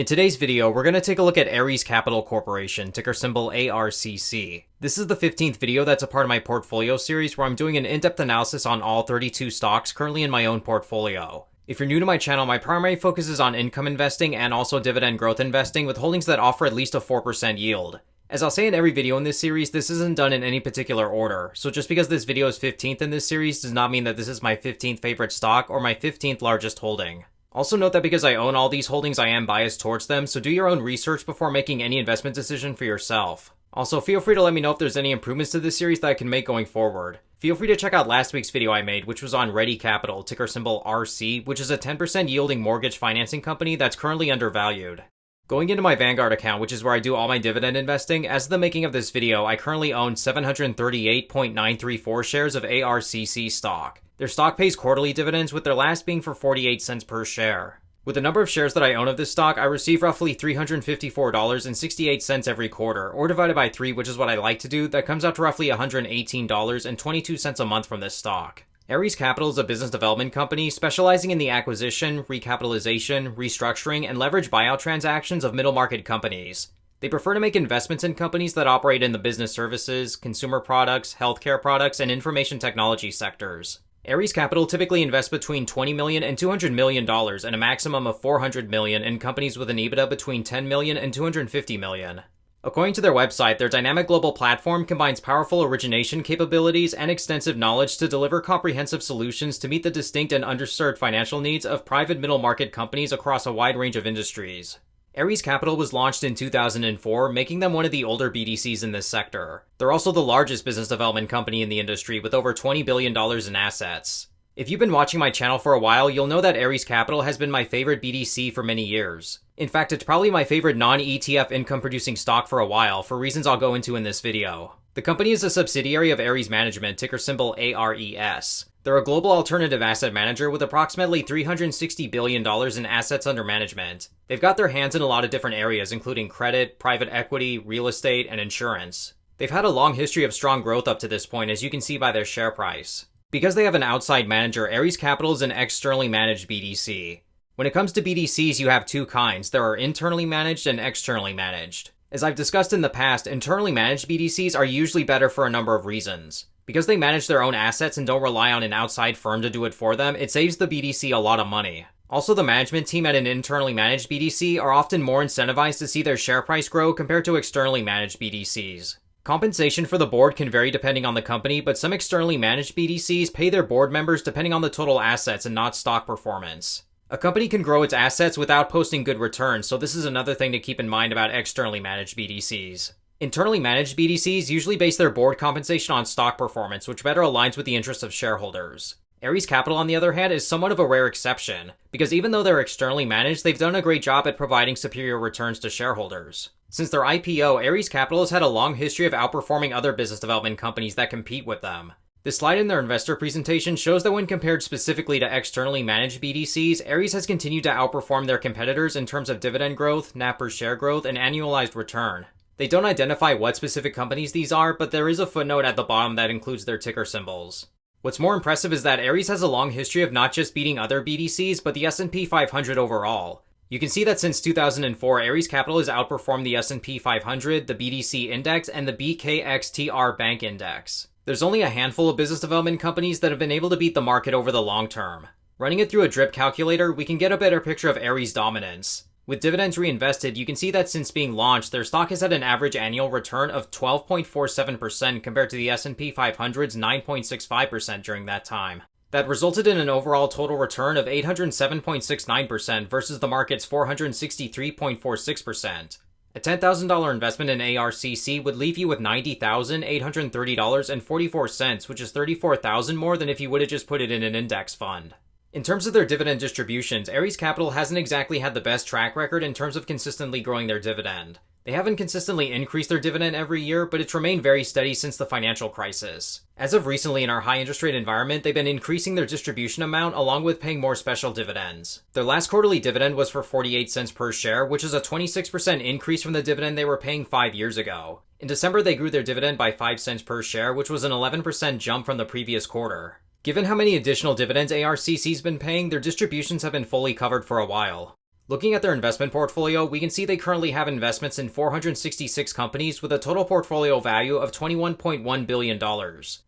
In today's video, we're going to take a look at Ares Capital Corporation, ticker symbol ARCC. This is the 15th video that's a part of my portfolio series where I'm doing an in-depth analysis on all 32 stocks currently in my own portfolio. If you're new to my channel, my primary focus is on income investing and also dividend growth investing with holdings that offer at least a 4% yield. As I'll say in every video in this series, this isn't done in any particular order, so just because this video is 15th in this series does not mean that this is my 15th favorite stock or my 15th largest holding. Also note that because I own all these holdings, I am biased towards them, so do your own research before making any investment decision for yourself. Also, feel free to let me know if there's any improvements to this series that I can make going forward. Feel free to check out last week's video I made, which was on Ready Capital, ticker symbol RC, which is a 10% yielding mortgage financing company that's currently undervalued. Going into my Vanguard account, which is where I do all my dividend investing, as of the making of this video, I currently own 738.934 shares of ARCC stock. Their stock pays quarterly dividends, with their last being for 48 cents per share. With the number of shares that I own of this stock, I receive roughly $354.68 every quarter, or divided by 3, which is what I like to do, that comes out to roughly $118.22 a month from this stock. Ares Capital is a business development company specializing in the acquisition, recapitalization, restructuring, and leverage buyout transactions of middle-market companies. They prefer to make investments in companies that operate in the business services, consumer products, healthcare products, and information technology sectors. Ares Capital typically invests between $20 million and $200 million and a maximum of $400 million in companies with an EBITDA between $10 million and $250 million. According to their website, their dynamic global platform combines powerful origination capabilities and extensive knowledge to deliver comprehensive solutions to meet the distinct and underserved financial needs of private middle market companies across a wide range of industries. Ares Capital was launched in 2004, making them one of the older BDCs in this sector. They're also the largest business development company in the industry with over $20 billion in assets. If you've been watching my channel for a while, you'll know that Ares Capital has been my favorite BDC for many years. In fact, it's probably my favorite non-ETF income-producing stock for a while, for reasons I'll go into in this video. The company is a subsidiary of Ares Management, ticker symbol ARES. They're a global alternative asset manager with approximately $360 billion in assets under management. They've got their hands in a lot of different areas, including credit, private equity, real estate, and insurance. They've had a long history of strong growth up to this point, as you can see by their share price. Because they have an outside manager, Ares Capital is an externally managed BDC. When it comes to BDCs, you have two kinds. There are internally managed and externally managed. As I've discussed in the past, internally managed BDCs are usually better for a number of reasons. Because they manage their own assets and don't rely on an outside firm to do it for them, it saves the BDC a lot of money. Also, the management team at an internally managed BDC are often more incentivized to see their share price grow compared to externally managed BDCs. Compensation for the board can vary depending on the company, but some externally managed BDCs pay their board members depending on the total assets and not stock performance. A company can grow its assets without posting good returns, so this is another thing to keep in mind about externally managed BDCs. Internally managed BDCs usually base their board compensation on stock performance, which better aligns with the interests of shareholders. Ares Capital, on the other hand, is somewhat of a rare exception, because even though they're externally managed, they've done a great job at providing superior returns to shareholders. Since their IPO, Ares Capital has had a long history of outperforming other business development companies that compete with them. This slide in their investor presentation shows that when compared specifically to externally managed BDCs, Ares has continued to outperform their competitors in terms of dividend growth, NAV per share growth, and annualized return. They don't identify what specific companies these are, but there is a footnote at the bottom that includes their ticker symbols. What's more impressive is that Ares has a long history of not just beating other BDCs, but the S&P 500 overall. You can see that since 2004, Ares Capital has outperformed the S&P 500, the BDC Index, and the BKXTR Bank Index. There's only a handful of business development companies that have been able to beat the market over the long term. Running it through a drip calculator, we can get a better picture of Ares' dominance. With dividends reinvested, you can see that since being launched, their stock has had an average annual return of 12.47% compared to the S&P 500's 9.65% during that time. That resulted in an overall total return of 807.69% versus the market's 463.46%. A $10,000 investment in ARCC would leave you with $90,830.44, which is $34,000 more than if you would have just put it in an index fund. In terms of their dividend distributions, Ares Capital hasn't exactly had the best track record in terms of consistently growing their dividend. They haven't consistently increased their dividend every year, but it's remained very steady since the financial crisis. As of recently in our high interest rate environment, they've been increasing their distribution amount along with paying more special dividends. Their last quarterly dividend was for 48 cents per share, which is a 26% increase from the dividend they were paying 5 years ago. In December, they grew their dividend by 5 cents per share, which was an 11% jump from the previous quarter. Given how many additional dividends ARCC's been paying, their distributions have been fully covered for a while. Looking at their investment portfolio, we can see they currently have investments in 466 companies with a total portfolio value of $21.1 billion.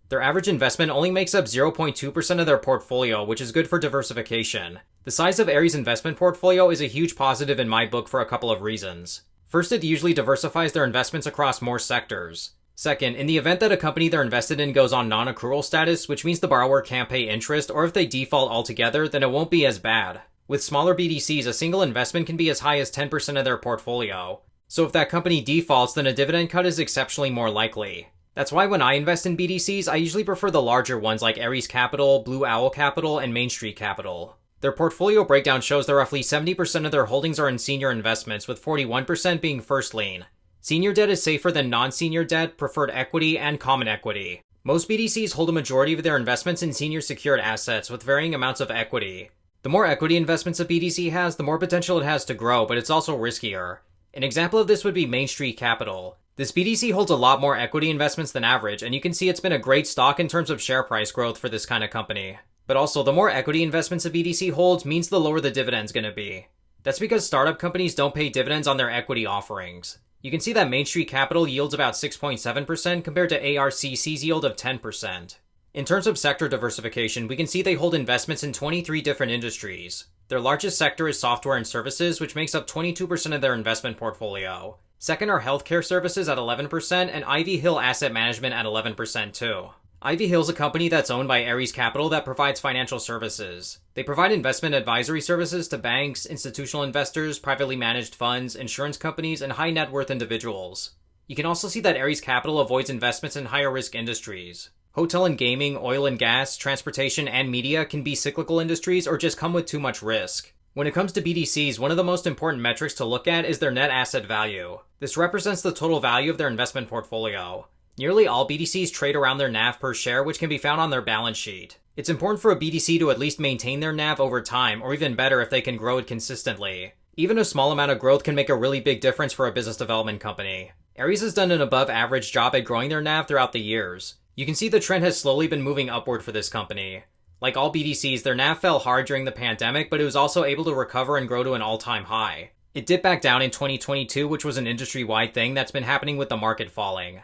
Their average investment only makes up 0.2% of their portfolio, which is good for diversification. The size of Ares' investment portfolio is a huge positive in my book for a couple of reasons. First, it usually diversifies their investments across more sectors. Second, in the event that a company they're invested in goes on non-accrual status, which means the borrower can't pay interest, or if they default altogether, then it won't be as bad. With smaller BDCs, a single investment can be as high as 10% of their portfolio. So if that company defaults, then a dividend cut is exceptionally more likely. That's why when I invest in BDCs, I usually prefer the larger ones like Ares Capital, Blue Owl Capital, and Main Street Capital. Their portfolio breakdown shows that roughly 70% of their holdings are in senior investments, with 41% being first lien. Senior debt is safer than non-senior debt, preferred equity, and common equity. Most BDCs hold a majority of their investments in senior secured assets with varying amounts of equity. The more equity investments a BDC has, the more potential it has to grow, but it's also riskier. An example of this would be Main Street Capital. This BDC holds a lot more equity investments than average, and you can see it's been a great stock in terms of share price growth for this kind of company. But also, the more equity investments a BDC holds means the lower the dividend's going to be. That's because startup companies don't pay dividends on their equity offerings. You can see that Main Street Capital yields about 6.7% compared to ARCC's yield of 10%. In terms of sector diversification, we can see they hold investments in 23 different industries. Their largest sector is software and services, which makes up 22% of their investment portfolio. Second are healthcare services at 11%, and Ivy Hill Asset Management at 11% too. Ivy Hill is a company that's owned by Ares Capital that provides financial services. They provide investment advisory services to banks, institutional investors, privately managed funds, insurance companies, and high net worth individuals. You can also see that Ares Capital avoids investments in higher risk industries. Hotel and gaming, oil and gas, transportation, and media can be cyclical industries or just come with too much risk. When it comes to BDCs, one of the most important metrics to look at is their net asset value. This represents the total value of their investment portfolio. Nearly all BDCs trade around their NAV per share, which can be found on their balance sheet. It's important for a BDC to at least maintain their NAV over time, or even better if they can grow it consistently. Even a small amount of growth can make a really big difference for a business development company. Ares has done an above average job at growing their NAV throughout the years. You can see the trend has slowly been moving upward for this company. Like all BDCs, their NAV fell hard during the pandemic, but it was also able to recover and grow to an all-time high. It dipped back down in 2022, which was an industry-wide thing that's been happening with the market falling.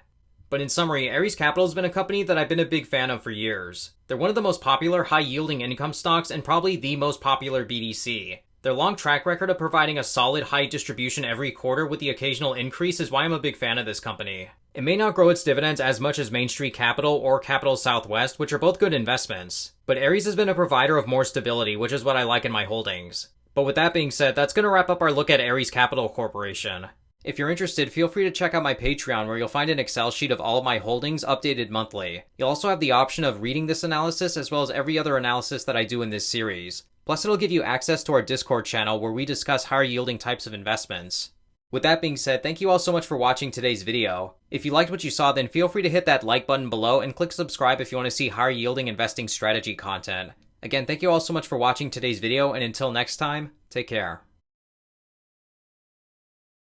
But in summary, Ares Capital has been a company that I've been a big fan of for years. They're one of the most popular high-yielding income stocks and probably the most popular BDC. Their long track record of providing a solid high distribution every quarter with the occasional increase is why I'm a big fan of this company. It may not grow its dividends as much as Main Street Capital or Capital Southwest, which are both good investments, but Ares has been a provider of more stability, which is what I like in my holdings. But with that being said, that's going to wrap up our look at Ares Capital Corporation. If you're interested, feel free to check out my Patreon where you'll find an Excel sheet of all of my holdings updated monthly. You'll also have the option of reading this analysis as well as every other analysis that I do in this series. Plus, it'll give you access to our Discord channel where we discuss higher yielding types of investments. With that being said, thank you all so much for watching today's video. If you liked what you saw, then feel free to hit that like button below and click subscribe if you want to see higher yielding investing strategy content. Again, thank you all so much for watching today's video, and until next time, take care.